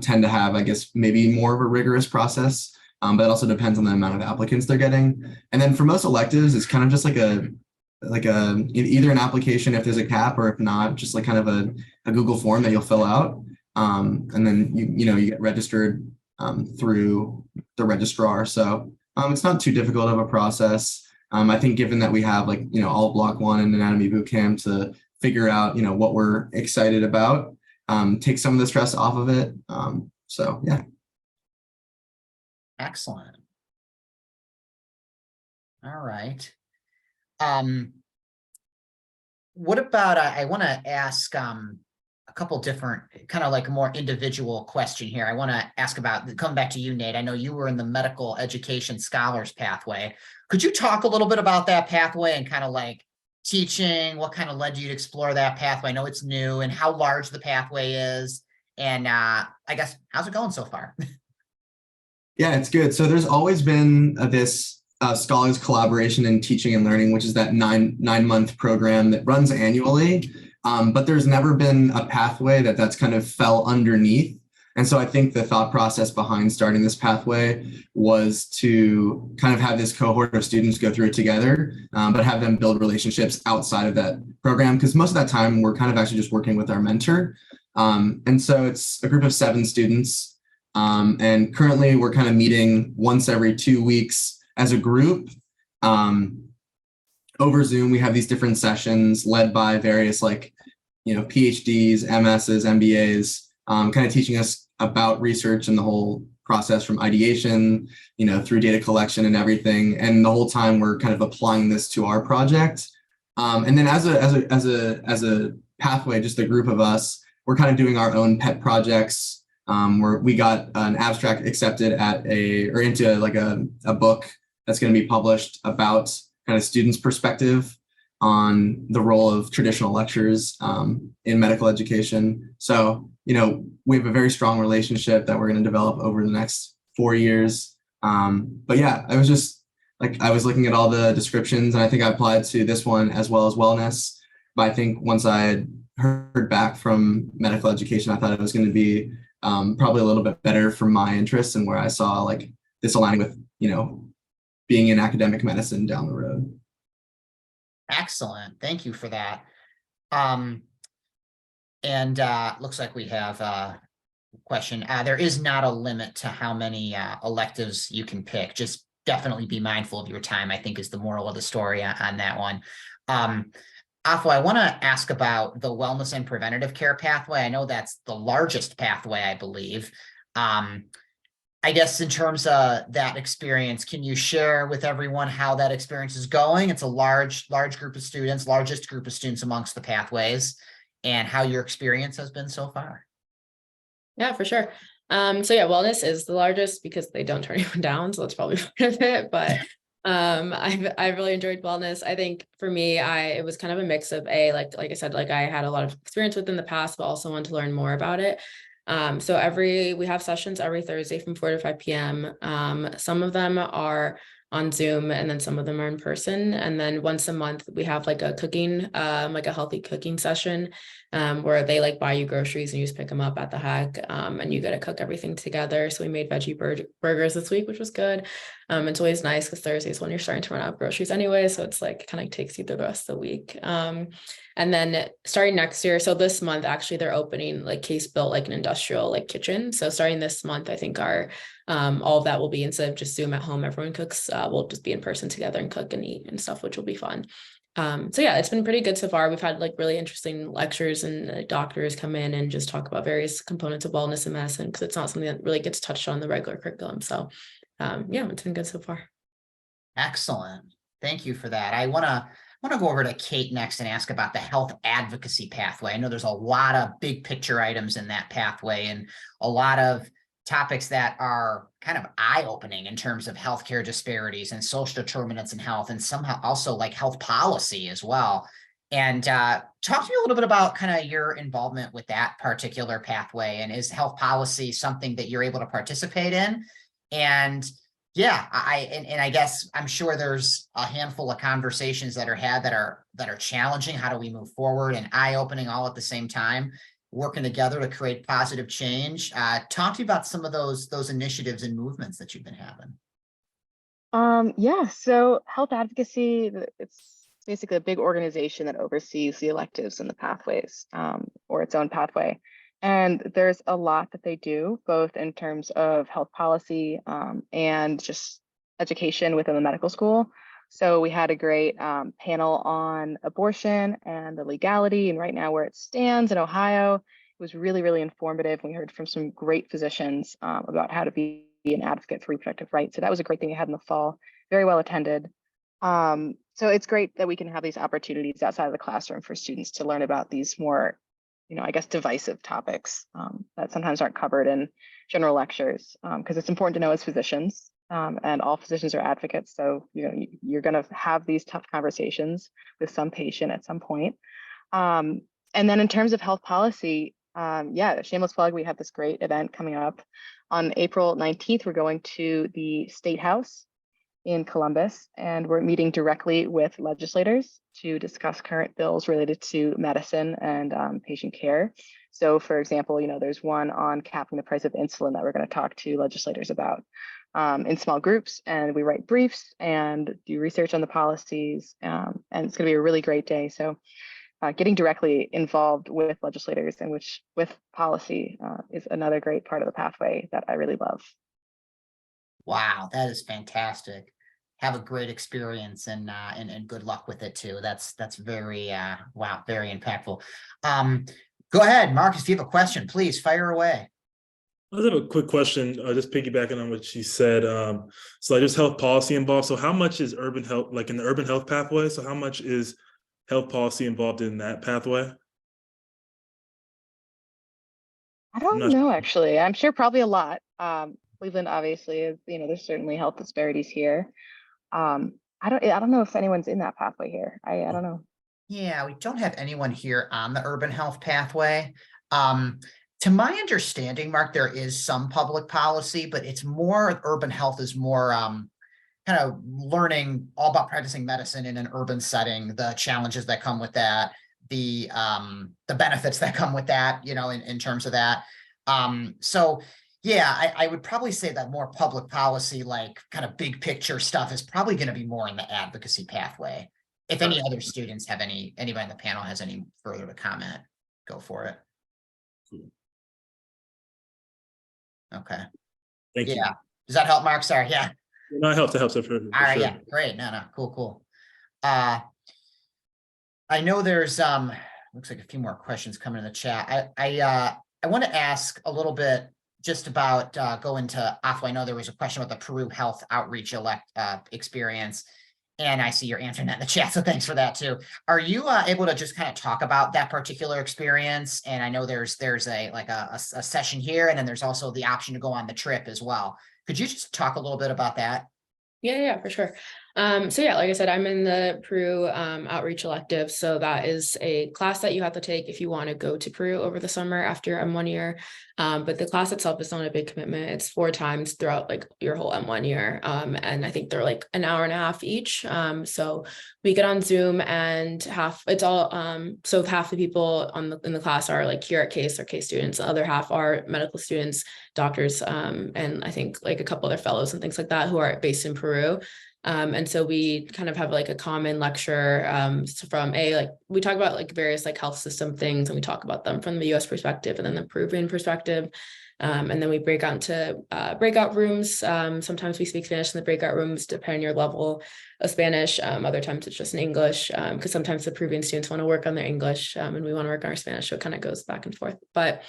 tend to have, I guess, maybe more of a rigorous process. But it also depends on the amount of applicants they're getting. And then for most electives, it's kind of just like either an application if there's a cap, or if not, just like kind of a Google form that you'll fill out. And then you get registered through the registrar. So it's not too difficult of a process. I think given that we have like, all block one and anatomy boot camp to figure out, what we're excited about, take some of the stress off of it. So yeah. Excellent. All right. What about, I want to ask a couple different kind of like a more individual question here. I want to ask about, come back to you, Nate. I know you were in the medical education scholars pathway. Could you talk a little bit about that pathway and kind of like teaching, what kind of led you to explore that pathway? I know it's new, and how large the pathway is. And I guess, how's it going so far? Yeah, it's good. So there's always been this scholars collaboration in teaching and learning, which is that nine-month program that runs annually. But there's never been a pathway that's kind of fell underneath. And so I think the thought process behind starting this pathway was to kind of have this cohort of students go through it together, but have them build relationships outside of that program. Because most of that time we're kind of actually just working with our mentor. And so it's a group of 7 students. And currently we're kind of meeting once every 2 weeks as a group. Over Zoom, we have these different sessions led by various PhDs, MSs, MBAs, kind of teaching us about research and the whole process from ideation, through data collection and everything. And the whole time we're kind of applying this to our project. And then as a pathway, just a group of us, we're kind of doing our own pet projects. Where we got an abstract accepted into a book that's going to be published about kind of students' perspective on the role of traditional lectures in medical education. So, we have a very strong relationship that we're going to develop over the next 4 years. But yeah, I was just I was looking at all the descriptions, and I think I applied to this one as well as wellness. But I think once I had heard back from medical education, I thought it was going to be probably a little bit better for my interests and where I saw this aligning with, being in academic medicine down the road. Excellent. Thank you for that. Looks like we have a question. There is not a limit to how many electives you can pick. Just definitely be mindful of your time, I think, is the moral of the story on that one. Afo, I want to ask about the wellness and preventative care pathway. I know that's the largest pathway, I believe. I guess in terms of that experience, can you share with everyone how that experience is going? It's a large group of students, largest group of students amongst the pathways. and how your experience has been so far. Yeah, for sure. So yeah, wellness is the largest because they don't turn anyone down, so that's probably part of it. But I've really enjoyed wellness. I think for me, it was kind of a mix of like I said, like I had a lot of experience with in the past, but also wanted to learn more about it. So we have sessions every Thursday from 4 to 5 p.m. Some of them are on Zoom, and then some of them are in person. And then once a month we have like a cooking, like a healthy cooking session, where they like buy you groceries and you just pick them up at the hack, and you get to cook everything together. So we made veggie burgers this week, which was good. It's always nice because Thursday is when you're starting to run out of groceries anyway. So it's like kind of takes you through the rest of the week. And then starting next year, so this month, actually, they're opening like Case built like an industrial like kitchen. So starting this month, I think our all of that will be, instead of just Zoom at home, everyone cooks. We'll just be in person together and cook and eat and stuff, which will be fun. So yeah, it's been pretty good so far. We've had like really interesting lectures, and doctors come in and just talk about various components of wellness and medicine, because it's not something that really gets touched on in the regular curriculum. So yeah, it's been good so far. Excellent. Thank you for that. I want to go over to Kate next and ask about the health advocacy pathway. I know there's a lot of big picture items in that pathway and a lot of topics that are kind of eye-opening in terms of healthcare disparities and social determinants in health, and somehow also like health policy as well. And talk to me a little bit about kind of your involvement with that particular pathway, and is health policy something that you're able to participate in? And yeah, I guess I'm sure there's a handful of conversations that are had that are challenging. How do we move forward, and eye-opening all at the same time, working together to create positive change? Talk to me about some of those initiatives and movements that you've been having. Yeah, so health advocacy, it's basically a big organization that oversees the electives and the pathways, or its own pathway. And there's a lot that they do, both in terms of health policy, and just education within the medical school. So we had a great panel on abortion and the legality, and right now where it stands in Ohio. It was really, really informative. We heard from some great physicians about how to be an advocate for reproductive rights. So that was a great thing we had in the fall, very well attended. So it's great that we can have these opportunities outside of the classroom for students to learn about these more, I guess, divisive topics that sometimes aren't covered in general lectures, because it's important to know as physicians, and all physicians are advocates. So, you're going to have these tough conversations with some patient at some point. And then in terms of health policy, yeah, shameless plug, we have this great event coming up on April 19th. We're going to the State House in Columbus, and we're meeting directly with legislators to discuss current bills related to medicine and patient care. So for example, there's one on capping the price of insulin that we're going to talk to legislators about in small groups, and we write briefs and do research on the policies, and it's going to be a really great day. So getting directly involved with legislators and with policy is another great part of the pathway that I really love. Wow, that is fantastic. Have a great experience, and good luck with it too. That's very wow, very impactful. Go ahead, Marcus, if you have a question, please fire away. I just have a quick question, just piggybacking on what she said. So like there's health policy involved. So how much is urban health, like in the urban health pathway? So how much is health policy involved in that pathway? I don't know, actually. I'm sure probably a lot. Cleveland obviously is, there's certainly health disparities here. I don't know if anyone's in that pathway here. I don't know. Yeah, we don't have anyone here on the urban health pathway. To my understanding, Mark, there is some public policy, but it's more, urban health is more kind of learning all about practicing medicine in an urban setting, the challenges that come with that, the benefits that come with that, in terms of that. So yeah, I would probably say that more public policy, like kind of big picture stuff, is probably going to be more in the advocacy pathway. If any other students have anybody on the panel has any further to comment, go for it. Okay. Thank you. Yeah. Does that help, Mark? Sorry. Yeah. No, it helps. It helps. For All right. sure. Yeah. Great. No. Cool. I know there's looks like a few more questions coming in the chat. I want to ask a little bit just about go into AFWA. I know there was a question about the Peru Health Outreach experience. And I see you're answering that in the chat, so thanks for that too. Are you able to just kind of talk about that particular experience? And I know there's a like a session here, and then there's also the option to go on the trip as well. Could you just talk a little bit about that? Yeah, for sure. So yeah, like I said, I'm in the Peru outreach elective. So that is a class that you have to take if you want to go to Peru over the summer after your M1 year. But the class itself is not a big commitment. It's 4 times throughout like your whole M1 year. And I think they're like an hour and a half each. So we get on Zoom and half the people in the class are like here at Case or Case students. The other half are medical students, doctors, and I think like a couple other fellows and things like that who are based in Peru. And so we kind of have like a common lecture we talk about like various like health system things, and we talk about them from the US perspective and then the Peruvian perspective. And then we break out into breakout rooms. Sometimes we speak Spanish in the breakout rooms, depending on your level of Spanish. Other times it's just in English, because sometimes the Peruvian students want to work on their English, and we want to work on our Spanish. So it kind of goes back and forth. But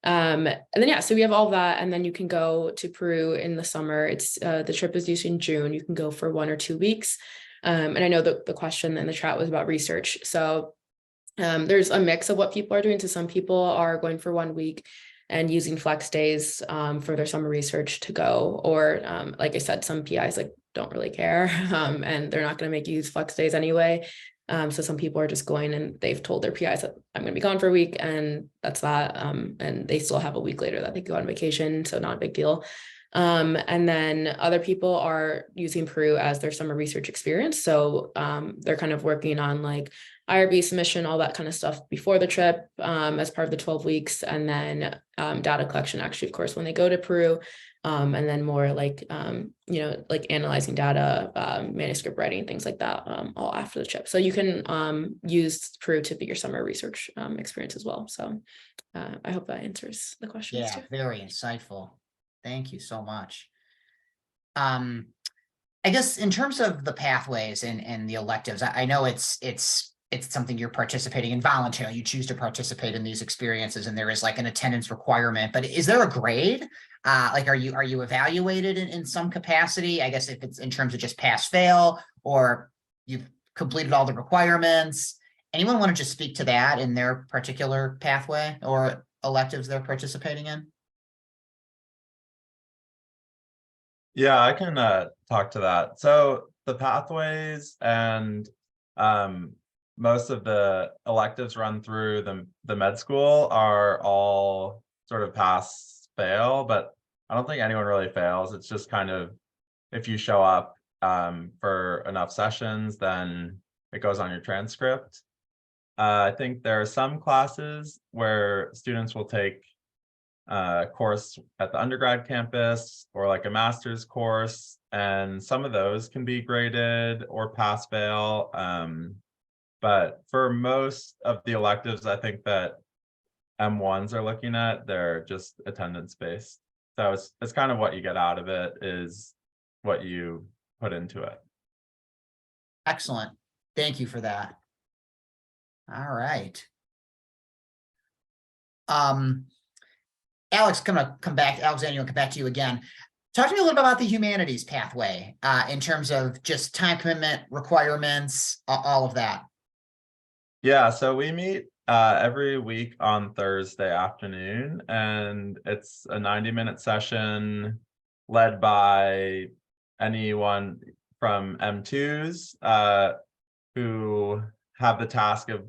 and then yeah, so we have all that, and then you can go to Peru in the summer. It's the trip is usually in June. You can go for 1 or 2 weeks. And I know the question in the chat was about research. So there's a mix of what people are doing. So some people are going for 1 week and using flex days for their summer research to go, or like I said, some PIs like don't really care, and they're not going to make you use flex days anyway. So some people are just going and they've told their PIs that I'm going to be gone for a week, and that's that. And they still have a week later that they go on vacation, so not a big deal. And then other people are using Peru as their summer research experience. So they're kind of working on like IRB submission, all that kind of stuff before the trip, as part of the 12 weeks, and then data collection, actually, of course, when they go to Peru. And then more like, like analyzing data, manuscript writing, things like that, all after the trip. So you can use Peru to be your summer research experience as well. So I hope that answers the questions Yeah, too. very insightful. Thank you so much. I guess in terms of the pathways and the electives, I know it's something you're participating in voluntarily. You choose to participate in these experiences, and there is like an attendance requirement. But is there a grade? Like, are you evaluated in some capacity? I guess if it's in terms of just pass fail, or you've completed all the requirements. Anyone want to just speak to that in their particular pathway or electives they're participating in? Yeah, I can talk to that. So the pathways and most of the electives run through the med school are all sort of pass fail, but I don't think anyone really fails. It's just kind of if you show up for enough sessions, then it goes on your transcript. I think there are some classes where students will take course at the undergrad campus or like a master's course, and some of those can be graded or pass fail. But for most of the electives, I think that M1s are looking at, they're just attendance based. So it's kind of what you get out of it is what you put into it. Excellent. Thank you for that. All right. Alex, Alexander, come back to you again. Talk to me a little bit about the humanities pathway in terms of just time commitment, requirements, all of that. Yeah, so we meet every week on Thursday afternoon, and it's a 90-minute session led by anyone from M2s who have the task of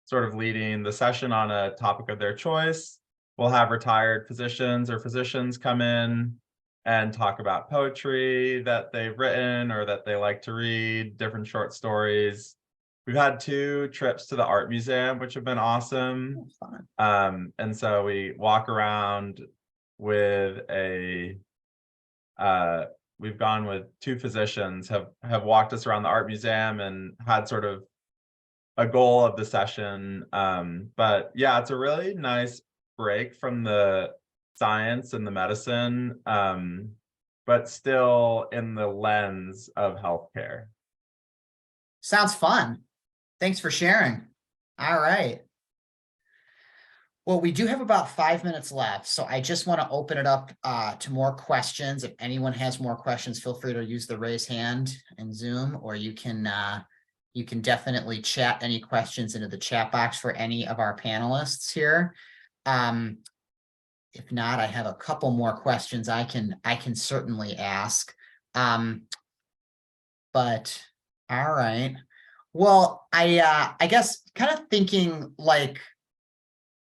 sort of leading the session on a topic of their choice. We'll have retired physicians or physicians come in and talk about poetry that they've written or that they like to read, different short stories. We've had 2 trips to the art museum, which have been awesome. And so we walk around with we've gone with 2 physicians have walked us around the art museum and had sort of a goal of the session. But yeah, it's a really nice break from the science and the medicine, but still in the lens of healthcare. Sounds fun. Thanks for sharing. All right. Well, we do have about 5 minutes left, so I just want to open it up to more questions. If anyone has more questions, feel free to use the raise hand in Zoom, or you can definitely chat any questions into the chat box for any of our panelists here. If not, I have a couple more questions I can certainly ask. But all right. Well, I guess kind of thinking like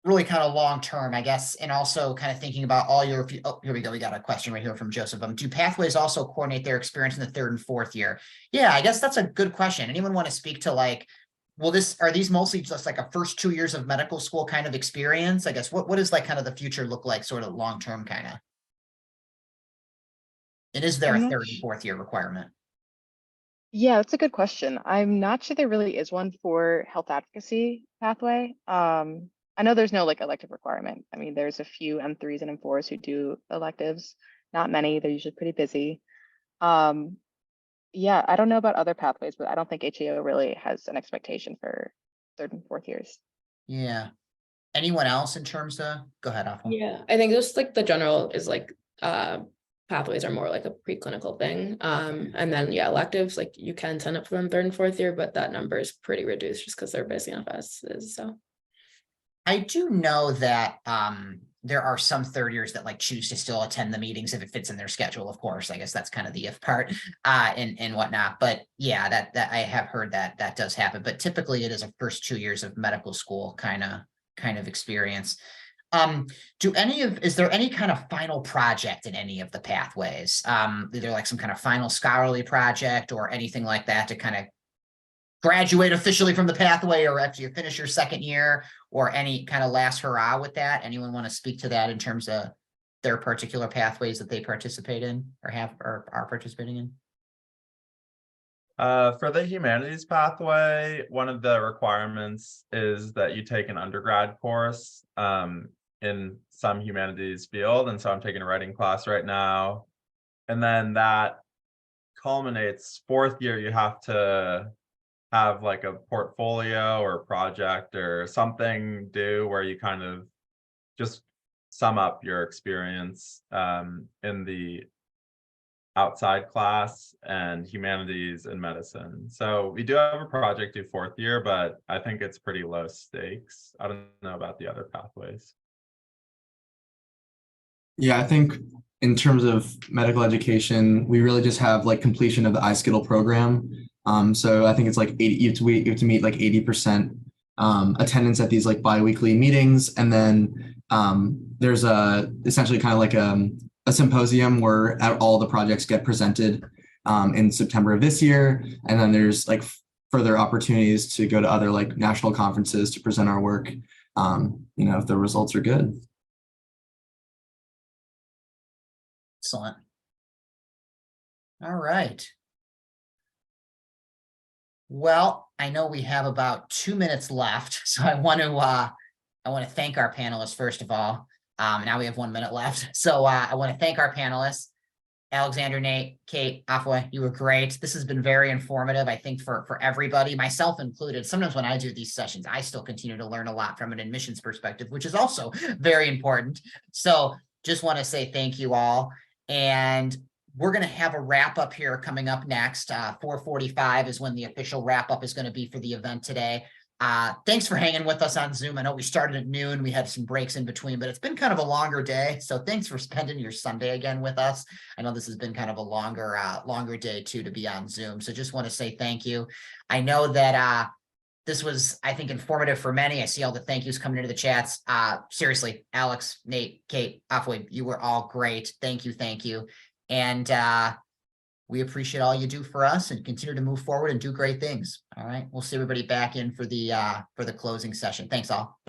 really kind of long term, I guess, and also kind of thinking about all your, oh, here we go. We got a question right here from Joseph. Do pathways also coordinate their experience in the 3rd and 4th year? Yeah, I guess that's a good question. Anyone want to speak to like, are these mostly just like a first 2 years of medical school kind of experience? I guess what does like kind of the future look like sort of long term kind of? And is there a I'm not 3rd and 4th year requirement? Yeah, that's a good question. I'm not sure there really is one for health advocacy pathway. I know there's no like elective requirement. I mean, there's a few M3s and M4s who do electives, not many. They're usually pretty busy. Yeah, I don't know about other pathways, but I don't think HAO really has an expectation for 3rd and 4th years. Yeah. Anyone else in terms of, go ahead, Afua. Yeah, I think just like the general is like pathways are more like a preclinical thing. And then yeah, electives, like you can sign up for them 3rd and 4th year, but that number is pretty reduced just because they're busy enough as is. So I do know that there are some 3rd years that like choose to still attend the meetings if it fits in their schedule, of course. I guess that's kind of the if part and whatnot. But yeah, that I have heard that does happen. But typically it is a first 2 years of medical school kind of experience. Is there any kind of final project in any of the pathways? Either like some kind of final scholarly project or anything like that to kind of graduate officially from the pathway, or after you finish your 2nd year, or any kind of last hurrah with that? Anyone want to speak to that in terms of their particular pathways that they participate in or are participating in? For the humanities pathway, one of the requirements is that you take an undergrad course in some humanities field. And so I'm taking a writing class right now. And then that culminates 4th year, you have to have like a portfolio or project or something due where you kind of just sum up your experience in the outside class and humanities and medicine. So we do have a project due 4th year, but I think it's pretty low stakes. I don't know about the other pathways. Yeah, I think in terms of medical education, we really just have like completion of the iSkittle program. So I think it's like 80, you have to meet like 80% attendance at these like biweekly meetings. And then there's essentially kind of like a symposium where all the projects get presented in September of this year. And then there's like further opportunities to go to other like national conferences to present our work, if the results are good. Excellent. All right. Well, I know we have about 2 minutes left, so I want to thank our panelists first of all. Now we have 1 minute left, so I want to thank our panelists, Alexander, Nate, Kate, Afua. You were great. This has been very informative, I think, for everybody, myself included. Sometimes when I do these sessions, I still continue to learn a lot from an admissions perspective, which is also very important. So just want to say thank you all. And we're going to have a wrap up here coming up next. 4:45 is when the official wrap up is going to be for the event today. Thanks for hanging with us on Zoom. I know we started at noon. We had some breaks in between, but it's been kind of a longer day. So thanks for spending your Sunday again with us. I know this has been kind of a longer day too to be on Zoom. So just want to say thank you. I know that this was, I think, informative for many. I see all the thank yous coming into the chats. Seriously, Alex, Nate, Kate, Afua, you were all great. Thank you. And we appreciate all you do for us and continue to move forward and do great things. All right. We'll see everybody back in for the closing session. Thanks all.